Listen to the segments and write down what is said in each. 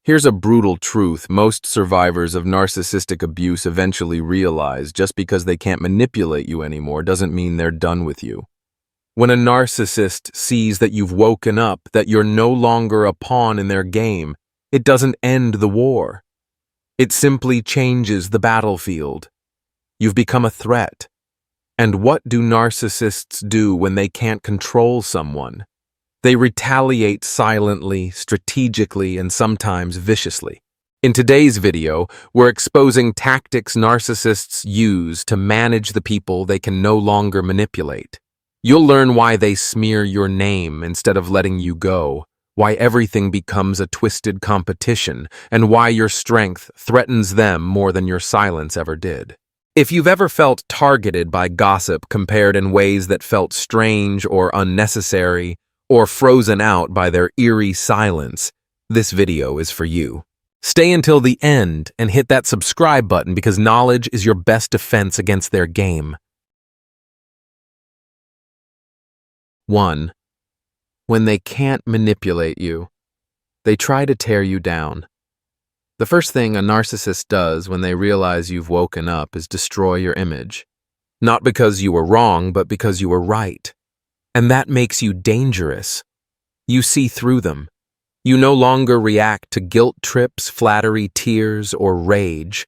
Here's a brutal truth most survivors of narcissistic abuse eventually realize: just because they can't manipulate you anymore doesn't mean they're done with you. When a narcissist sees that you've woken up, that you're no longer a pawn in their game, it doesn't end the war. It simply changes the battlefield. You've become a threat. And what do narcissists do when they can't control someone? They retaliate silently, strategically, and sometimes viciously. In today's video, we're exposing tactics narcissists use to manage the people they can no longer manipulate. You'll learn why they smear your name instead of letting you go, why everything becomes a twisted competition, and why your strength threatens them more than your silence ever did. If you've ever felt targeted by gossip compared in ways that felt strange or unnecessary, or frozen out by their eerie silence, this video is for you. Stay until the end and hit that subscribe button, because knowledge is your best defense against their game. 1. When they can't manipulate you, they try to tear you down. The first thing a narcissist does when they realize you've woken up is destroy your image. Not because you were wrong, but because you were right. And that makes you dangerous. You see through them. You no longer react to guilt trips, flattery, tears, or rage.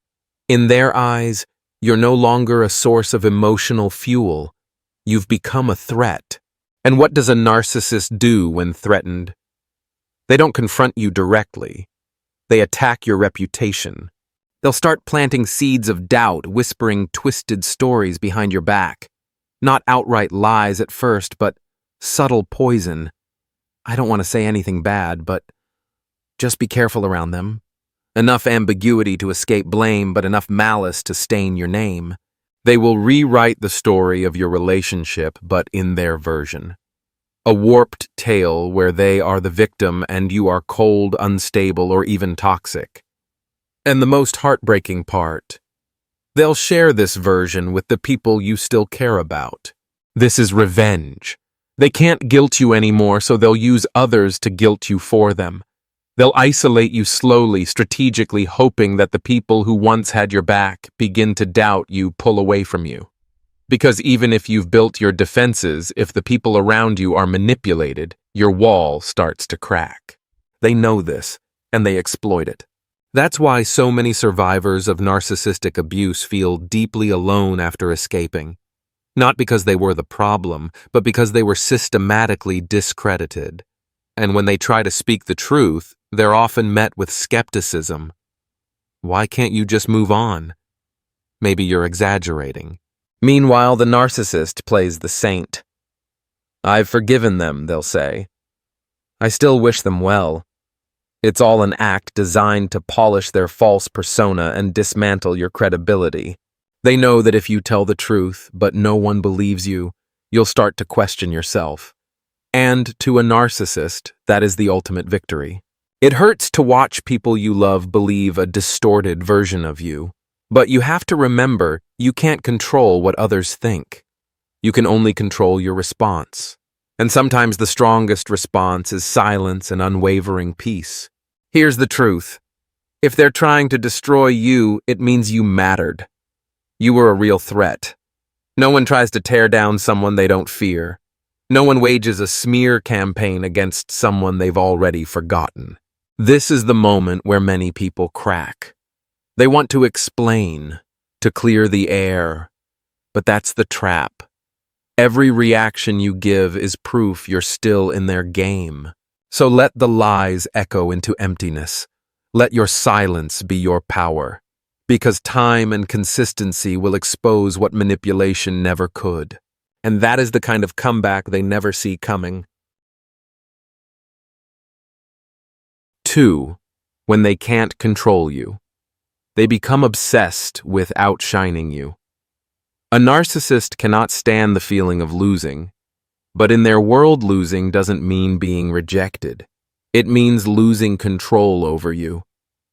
In their eyes, you're no longer a source of emotional fuel. You've become a threat. And what does a narcissist do when threatened? They don't confront you directly. They attack your reputation. They'll start planting seeds of doubt, whispering twisted stories behind your back. Not outright lies at first, but subtle poison. I don't want to say anything bad, but just be careful around them. Enough ambiguity to escape blame, but enough malice to stain your name. They will rewrite the story of your relationship, but in their version. A warped tale where they are the victim and you are cold, unstable, or even toxic. And the most heartbreaking part: they'll share this version with the people you still care about. This is revenge. They can't guilt you anymore, so they'll use others to guilt you for them. They'll isolate you slowly, strategically, hoping that the people who once had your back begin to doubt you, pull away from you. Because even if you've built your defenses, if the people around you are manipulated, your wall starts to crack. They know this, and they exploit it. That's why so many survivors of narcissistic abuse feel deeply alone after escaping. Not because they were the problem, but because they were systematically discredited. And when they try to speak the truth, they're often met with skepticism. Why can't you just move on? Maybe you're exaggerating. Meanwhile, the narcissist plays the saint. I've forgiven them, they'll say. I still wish them well. It's all an act designed to polish their false persona and dismantle your credibility. They know that if you tell the truth, but no one believes you, you'll start to question yourself. And to a narcissist, that is the ultimate victory. It hurts to watch people you love believe a distorted version of you. But you have to remember, you can't control what others think. You can only control your response. And sometimes the strongest response is silence and unwavering peace. Here's the truth. If they're trying to destroy you, it means you mattered. You were a real threat. No one tries to tear down someone they don't fear. No one wages a smear campaign against someone they've already forgotten. This is the moment where many people crack. They want to explain, to clear the air, but that's the trap. Every reaction you give is proof you're still in their game. So let the lies echo into emptiness. Let your silence be your power. Because time and consistency will expose what manipulation never could. And that is the kind of comeback they never see coming. 2. When they can't control you. They become obsessed with outshining you. A narcissist cannot stand the feeling of losing, but in their world, losing doesn't mean being rejected. It means losing control over you.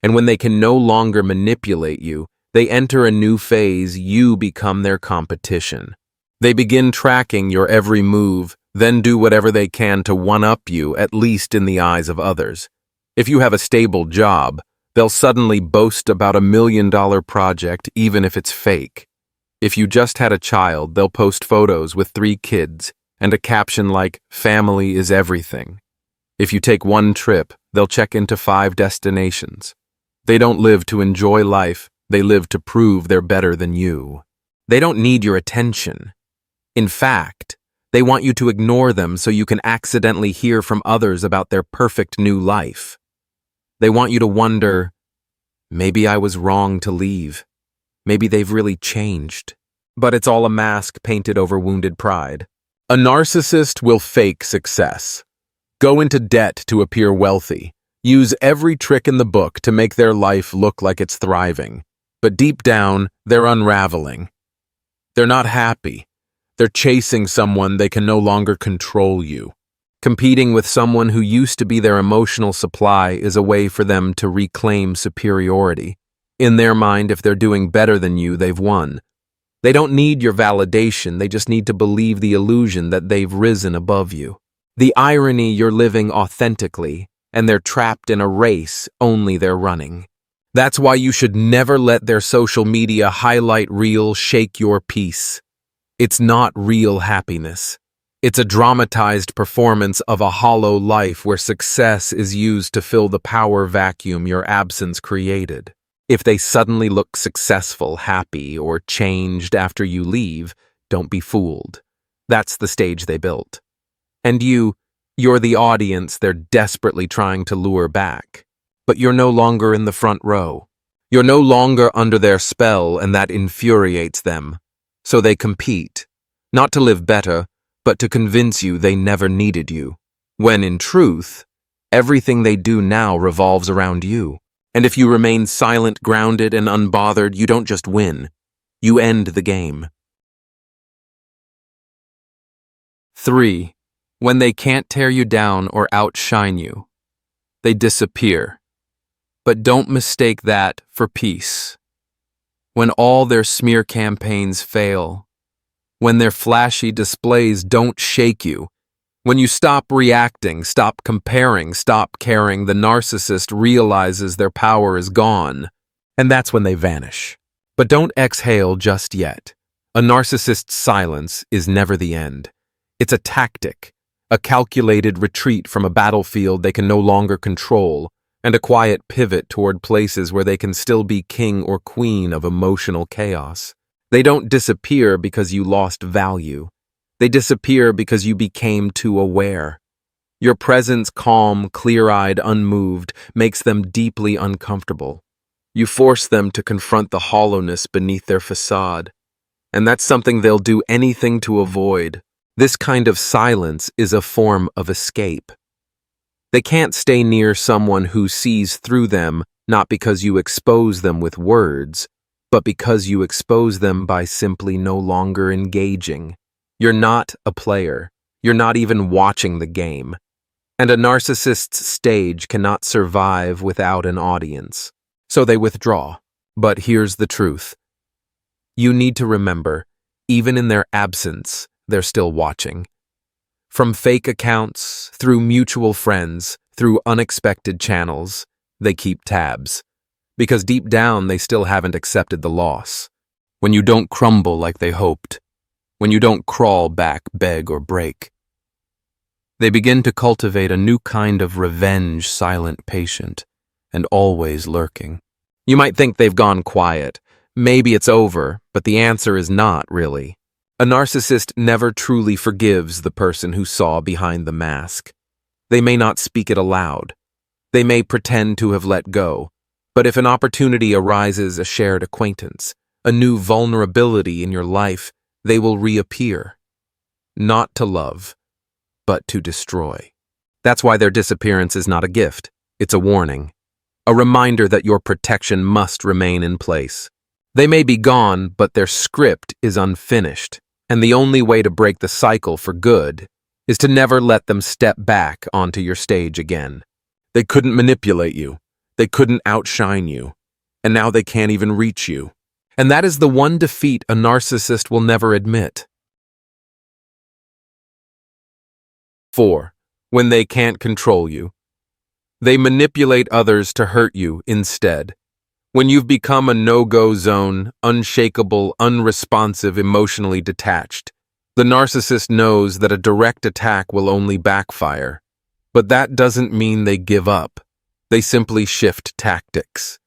And when they can no longer manipulate you, they enter a new phase. You become their competition. They begin tracking your every move, then do whatever they can to one-up you, at least in the eyes of others. If you have a stable job, they'll suddenly boast about $1 million project even if it's fake. If you just had a child, they'll post photos with 3 kids and a caption like, "Family is everything." If you take one trip, they'll check into 5 destinations. They don't live to enjoy life, they live to prove they're better than you. They don't need your attention. In fact, they want you to ignore them so you can accidentally hear from others about their perfect new life. They want you to wonder, maybe I was wrong to leave. Maybe they've really changed. But it's all a mask painted over wounded pride. A narcissist will fake success, go into debt to appear wealthy, use every trick in the book to make their life look like it's thriving. But deep down, they're unraveling. They're not happy. They're chasing someone they can no longer control you. Competing with someone who used to be their emotional supply is a way for them to reclaim superiority. In their mind, if they're doing better than you, they've won. They don't need your validation, they just need to believe the illusion that they've risen above you. The irony, you're living authentically, and they're trapped in a race only they're running. That's why you should never let their social media highlight reel shake your peace. It's not real happiness. It's a dramatized performance of a hollow life where success is used to fill the power vacuum your absence created. If they suddenly look successful, happy, or changed after you leave, don't be fooled. That's the stage they built. And you're the audience they're desperately trying to lure back. But you're no longer in the front row. You're no longer under their spell, and that infuriates them. So they compete, not to live better, but to convince you they never needed you. When in truth, everything they do now revolves around you. And if you remain silent, grounded, and unbothered, you don't just win, you end the game. 3. When they can't tear you down or outshine you, they disappear. But don't mistake that for peace. When all their smear campaigns fail, when their flashy displays don't shake you, when you stop reacting, stop comparing, stop caring, the narcissist realizes their power is gone, and that's when they vanish. But don't exhale just yet. A narcissist's silence is never the end. It's a tactic, a calculated retreat from a battlefield they can no longer control, and a quiet pivot toward places where they can still be king or queen of emotional chaos. They don't disappear because you lost value. They disappear because you became too aware. Your presence, calm, clear-eyed, unmoved, makes them deeply uncomfortable. You force them to confront the hollowness beneath their facade, and that's something they'll do anything to avoid. This kind of silence is a form of escape. They can't stay near someone who sees through them, not because you expose them with words, but because you expose them by simply no longer engaging. You're not a player. You're not even watching the game. And a narcissist's stage cannot survive without an audience. So they withdraw. But here's the truth. You need to remember, even in their absence, they're still watching. From fake accounts, through mutual friends, through unexpected channels, they keep tabs. Because deep down, they still haven't accepted the loss. When you don't crumble like they hoped, when you don't crawl back, beg, or break, they begin to cultivate a new kind of revenge, silent patient, and always lurking. You might think they've gone quiet. Maybe it's over, but the answer is not, really. A narcissist never truly forgives the person who saw behind the mask. They may not speak it aloud. They may pretend to have let go. But if an opportunity arises, a shared acquaintance, a new vulnerability in your life, they will reappear. Not to love, but to destroy. That's why their disappearance is not a gift. It's a warning. A reminder that your protection must remain in place. They may be gone, but their script is unfinished. And the only way to break the cycle for good is to never let them step back onto your stage again. They couldn't manipulate you. They couldn't outshine you. And now they can't even reach you. And that is the one defeat a narcissist will never admit. 4. When they can't control you, They manipulate others to hurt you instead. When you've become a no-go zone, unshakable, unresponsive, emotionally detached, the narcissist knows that a direct attack will only backfire. But that doesn't mean they give up. They simply shift tactics.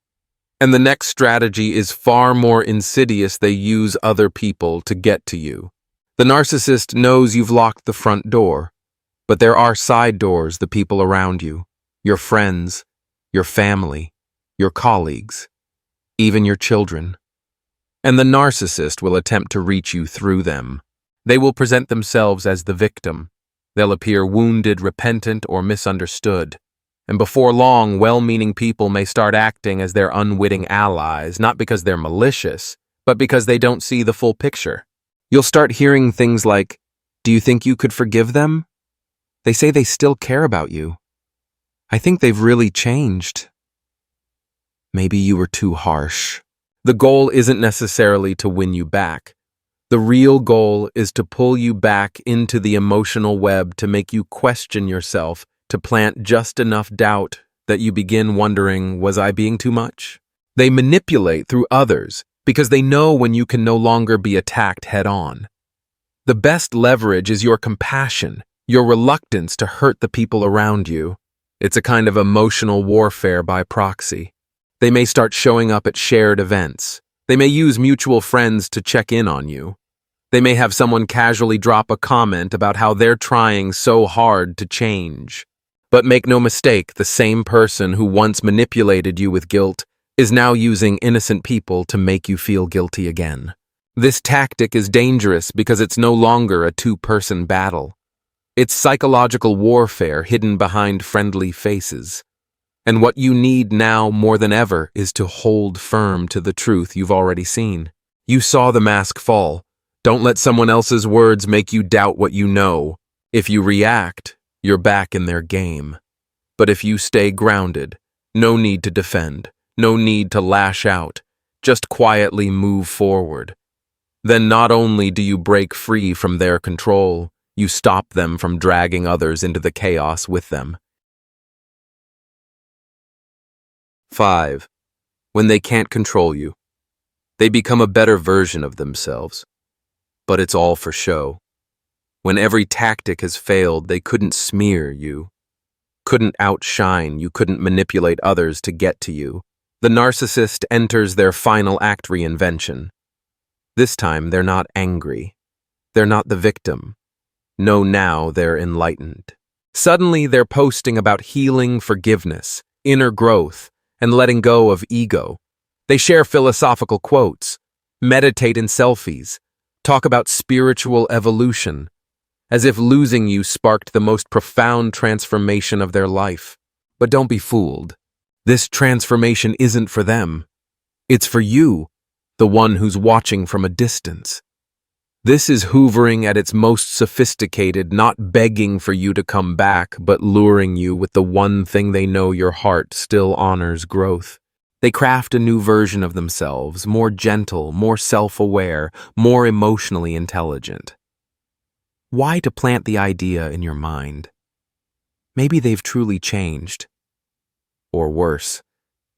And the next strategy is far more insidious. They use other people to get to you. The narcissist knows you've locked the front door, but there are side doors, the people around you, your friends, your family, your colleagues, even your children. And the narcissist will attempt to reach you through them. They will present themselves as the victim. They'll appear wounded, repentant, or misunderstood. And before long, well-meaning people may start acting as their unwitting allies, not because they're malicious, but because they don't see the full picture. You'll start hearing things like, "Do you think you could forgive them? They say they still care about you. I think they've really changed. Maybe you were too harsh." The goal isn't necessarily to win you back. The real goal is to pull you back into the emotional web, to make you question yourself, to plant just enough doubt that you begin wondering, was I being too much? They manipulate through others because they know when you can no longer be attacked head-on. The best leverage is your compassion, your reluctance to hurt the people around you. It's a kind of emotional warfare by proxy. They may start showing up at shared events. They may use mutual friends to check in on you. They may have someone casually drop a comment about how they're trying so hard to change. But make no mistake, the same person who once manipulated you with guilt is now using innocent people to make you feel guilty again. This tactic is dangerous because it's no longer a two-person battle. It's psychological warfare hidden behind friendly faces. And what you need now more than ever is to hold firm to the truth you've already seen. You saw the mask fall. Don't let someone else's words make you doubt what you know. If you react, you're back in their game. But if you stay grounded, no need to defend, no need to lash out, just quietly move forward. Then not only do you break free from their control, you stop them from dragging others into the chaos with them. 5. When they can't control you, they become a better version of themselves. But it's all for show. When every tactic has failed, they couldn't smear you, couldn't outshine you, couldn't manipulate others to get to you. The narcissist enters their final act reinvention. This time, they're not angry. They're not the victim. No, now they're enlightened. Suddenly, they're posting about healing, forgiveness, inner growth, and letting go of ego. They share philosophical quotes, meditate in selfies, talk about spiritual evolution, as if losing you sparked the most profound transformation of their life. But don't be fooled. This transformation isn't for them. It's for you, the one who's watching from a distance. This is hoovering at its most sophisticated, not begging for you to come back, but luring you with the one thing they know your heart still honors: growth. They craft a new version of themselves, more gentle, more self-aware, more emotionally intelligent. Why to plant the idea in your mind? Maybe they've truly changed. Or worse,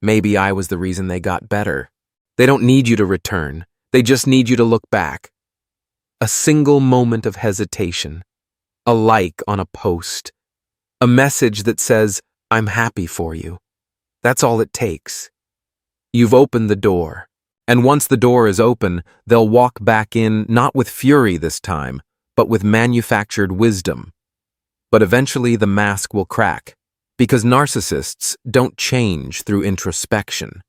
maybe I was the reason they got better. They don't need you to return. They just need you to look back. A single moment of hesitation, a like on a post, a message that says, "I'm happy for you." That's all it takes. You've opened the door, and once the door is open, they'll walk back in, not with fury this time, but with manufactured wisdom. But eventually the mask will crack, because narcissists don't change through introspection.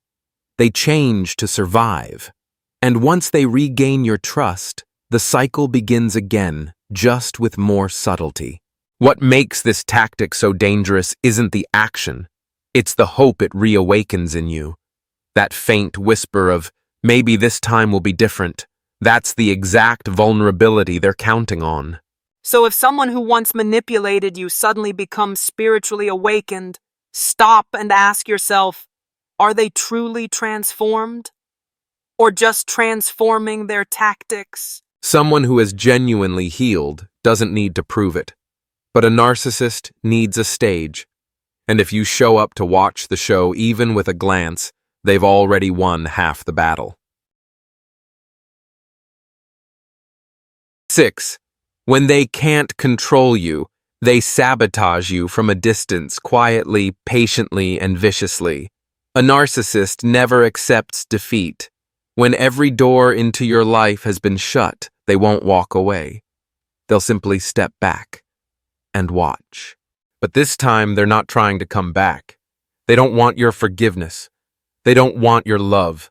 They change to survive. And once they regain your trust, the cycle begins again, just with more subtlety. What makes this tactic so dangerous isn't the action. It's the hope it reawakens in you. That faint whisper of, maybe this time will be different. That's the exact vulnerability they're counting on. So if someone who once manipulated you suddenly becomes spiritually awakened, stop and ask yourself, are they truly transformed? Or just transforming their tactics? Someone who has genuinely healed doesn't need to prove it. But a narcissist needs a stage. And if you show up to watch the show, even with a glance, they've already won half the battle. 6. When they can't control you, they sabotage you from a distance, quietly, patiently, and viciously. A narcissist never accepts defeat. When every door into your life has been shut, they won't walk away. They'll simply step back and watch. But this time, they're not trying to come back. They don't want your forgiveness. They don't want your love.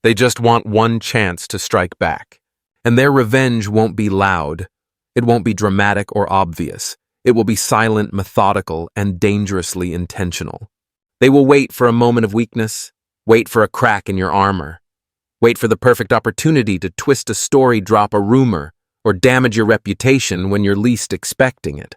They just want one chance to strike back. And their revenge won't be loud. It won't be dramatic or obvious. It will be silent, methodical, and dangerously intentional. They will wait for a moment of weakness, wait for a crack in your armor, wait for the perfect opportunity to twist a story, drop a rumor, or damage your reputation when you're least expecting it.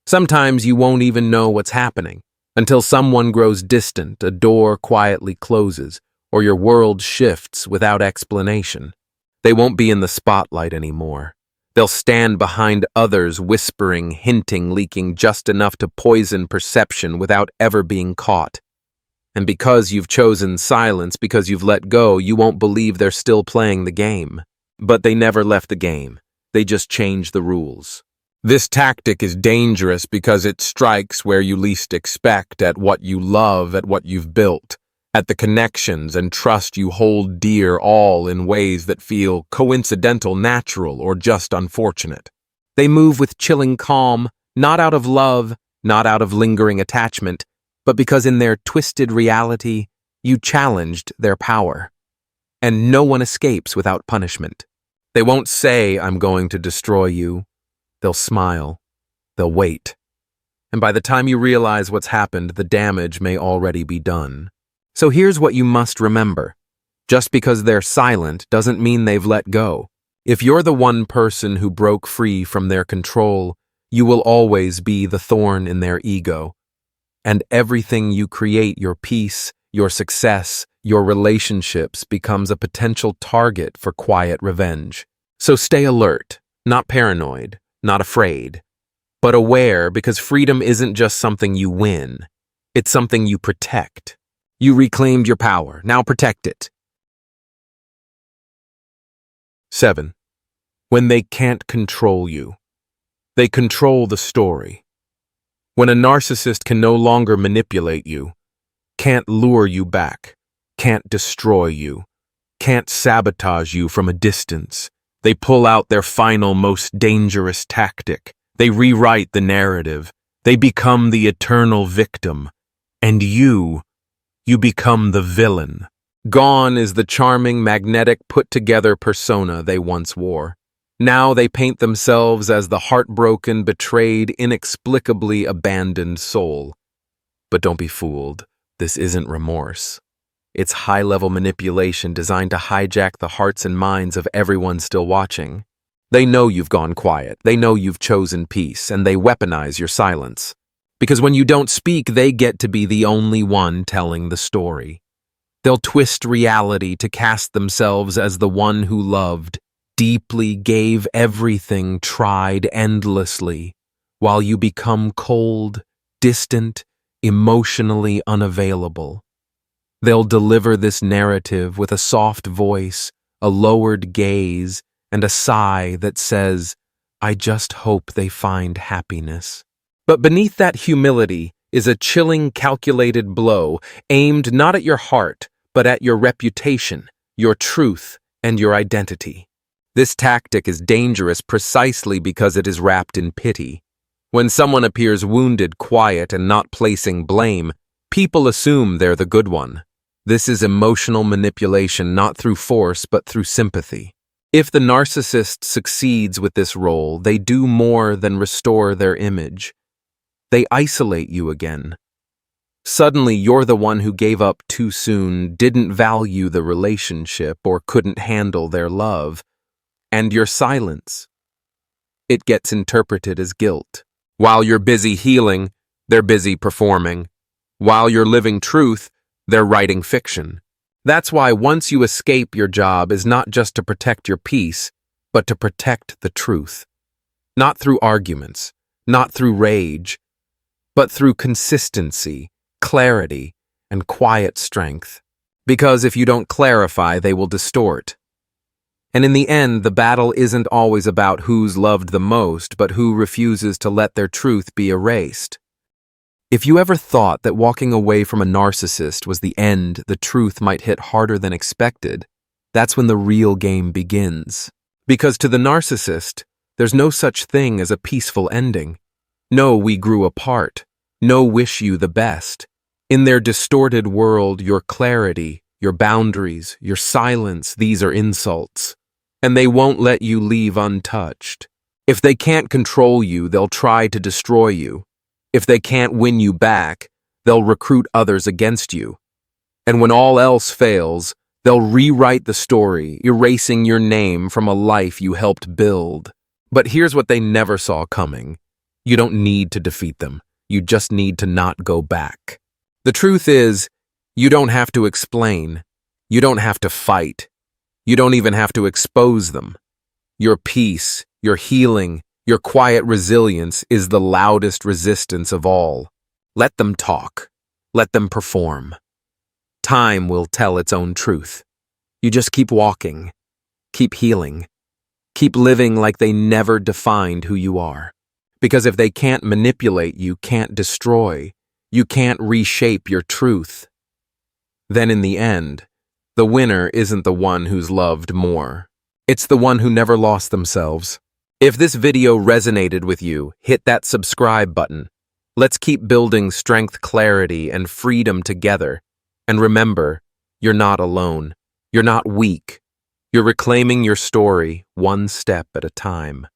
Sometimes you won't even know what's happening until someone grows distant, a door quietly closes, or your world shifts without explanation. They won't be in the spotlight anymore. They'll stand behind others, whispering, hinting, leaking just enough to poison perception without ever being caught. And because you've chosen silence, because you've let go, you won't believe they're still playing the game. But they never left the game. They just changed the rules. This tactic is dangerous because it strikes where you least expect, at what you love, at what you've built, at the connections and trust you hold dear, all in ways that feel coincidental, natural, or just unfortunate. They move with chilling calm, not out of love, not out of lingering attachment, but because in their twisted reality, you challenged their power. And no one escapes without punishment. They won't say, "I'm going to destroy you." They'll smile. They'll wait. And by the time you realize what's happened, the damage may already be done. So here's what you must remember. Just because they're silent doesn't mean they've let go. If you're the one person who broke free from their control, you will always be the thorn in their ego. And everything you create, your peace, your success, your relationships, becomes a potential target for quiet revenge. So stay alert, not paranoid, not afraid, but aware, because freedom isn't just something you win. It's something you protect. You reclaimed your power. Now protect it. 7. When they can't control you, they control the story. When a narcissist can no longer manipulate you, can't lure you back, can't destroy you, can't sabotage you from a distance, they pull out their final, most dangerous tactic. They rewrite the narrative. They become the eternal victim. And you become the villain. Gone is the charming, magnetic, put-together persona they once wore. Now they paint themselves as the heartbroken, betrayed, inexplicably abandoned soul. But don't be fooled. This isn't remorse. It's high-level manipulation designed to hijack the hearts and minds of everyone still watching. They know you've gone quiet. They know you've chosen peace, and they weaponize your silence. Because when you don't speak, they get to be the only one telling the story. They'll twist reality to cast themselves as the one who loved, deeply, gave everything, tried endlessly, while you become cold, distant, emotionally unavailable. They'll deliver this narrative with a soft voice, a lowered gaze, and a sigh that says, "I just hope they find happiness." But beneath that humility is a chilling, calculated blow aimed not at your heart, but at your reputation, your truth, and your identity. This tactic is dangerous precisely because it is wrapped in pity. When someone appears wounded, quiet, and not placing blame, people assume they're the good one. This is emotional manipulation, not through force, but through sympathy. If the narcissist succeeds with this role, they do more than restore their image. They isolate you again. Suddenly, you're the one who gave up too soon, didn't value the relationship, or couldn't handle their love. And your silence, it gets interpreted as guilt. While you're busy healing, they're busy performing. While you're living truth, they're writing fiction. That's why once you escape, your job is not just to protect your peace, but to protect the truth. Not through arguments, not through rage, but through consistency, clarity, and quiet strength. Because if you don't clarify, they will distort. And in the end, the battle isn't always about who's loved the most, but who refuses to let their truth be erased. If you ever thought that walking away from a narcissist was the end, the truth might hit harder than expected, that's when the real game begins. Because to the narcissist, there's no such thing as a peaceful ending. No, we grew apart. No, wish you the best. In their distorted world, your clarity, your boundaries, your silence, these are insults. And they won't let you leave untouched. If they can't control you, they'll try to destroy you. If they can't win you back, they'll recruit others against you. And when all else fails, they'll rewrite the story, erasing your name from a life you helped build. But here's what they never saw coming. You don't need to defeat them. You just need to not go back. The truth is, you don't have to explain. You don't have to fight. You don't even have to expose them. Your peace, your healing, your quiet resilience is the loudest resistance of all. Let them talk. Let them perform. Time will tell its own truth. You just keep walking. Keep healing. Keep living like they never defined who you are. Because if they can't manipulate you, can't destroy, you can't reshape your truth, then in the end, the winner isn't the one who's loved more. It's the one who never lost themselves. If this video resonated with you, hit that subscribe button. Let's keep building strength, clarity, and freedom together. And remember, you're not alone. You're not weak. You're reclaiming your story one step at a time.